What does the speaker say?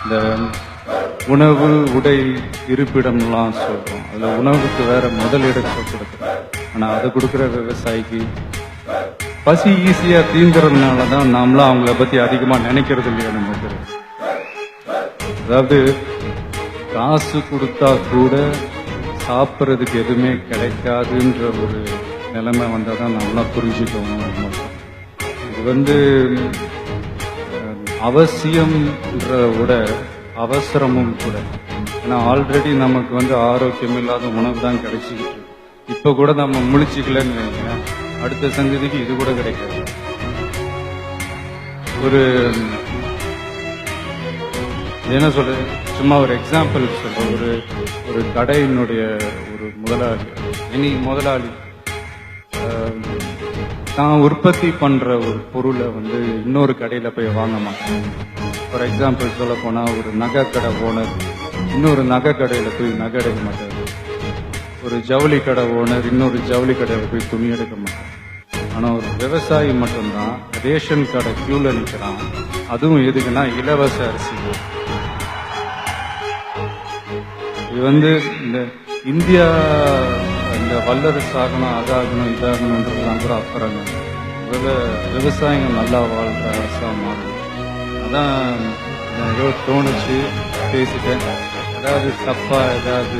இந்த உணவு உடை இருப்பிடம்லாம் சொல்கிறோம். அதில் உணவுக்கு வேற முதலிடத்தை கொடுக்குறோம். ஆனால் அதை கொடுக்குற விவசாயிக்கு பசி ஈஸியாக தீந்துறதுனால தான் நாமளும் அவங்கள பற்றி அதிகமாக நினைக்கிறது இல்லையா நமக்கு. அதாவது காசு கொடுத்தா கூட சாப்பிட்றதுக்கு எதுவுமே கிடைக்காதுன்ற ஒரு நிலைமை வந்தால் தான் நம்மளாம் புரிஞ்சுக்கணும். இது அவசியம்ன்ற விட அவசரமும் கூட. ஏன்னா ஆல்ரெடி நமக்கு ஆரோக்கியம் இல்லாத உணவு தான் கிடைச்சிக்கிட்டு. இப்போ கூட நம்ம முழிச்சிக்கலன்னு நினைக்கிறேன், அடுத்த சங்கதிக்கு இது கூட கிடைக்காது. ஒரு என்ன சொல்ற, சும்மா ஒரு எக்ஸாம்பிள் சொல்றேன். ஒரு கடையினுடைய ஒரு முதலாளி தான் உற்பத்தி பண்ற ஒரு பொருளை இன்னொரு கடையில போய் வாங்க மாட்டாங்க. ஃபார் எக்ஸாம்பிள் சொல்ல போனா, ஒரு நகை கடை ஓனர் இன்னொரு நகை கடையில போய் நகை எடுக்க மாட்டார். ஒரு ஜவுளி கடை ஓனர் இன்னொரு ஜவுளி கடையில போய் துணி எடுக்க மாட்டார். ஆனா ஒரு விவசாயி மட்டும்தான் ரேஷன் கடை கியூல நிற்கிறான். அதுவும் எதுக்குன்னா இலவச அரிசி. இது இந்த இந்தியா இந்த வல்லரசு ஆகணும், அதாகணும், இதாகணுன்றதுலாம் கூட அப்புறம் விவசாயிங்க நல்லா வாழ்ற அரசா மாறும். அதான் ஏதோ தோணுச்சு, பேசிட்டேன். ஏதாவது தப்பா ஏதாவது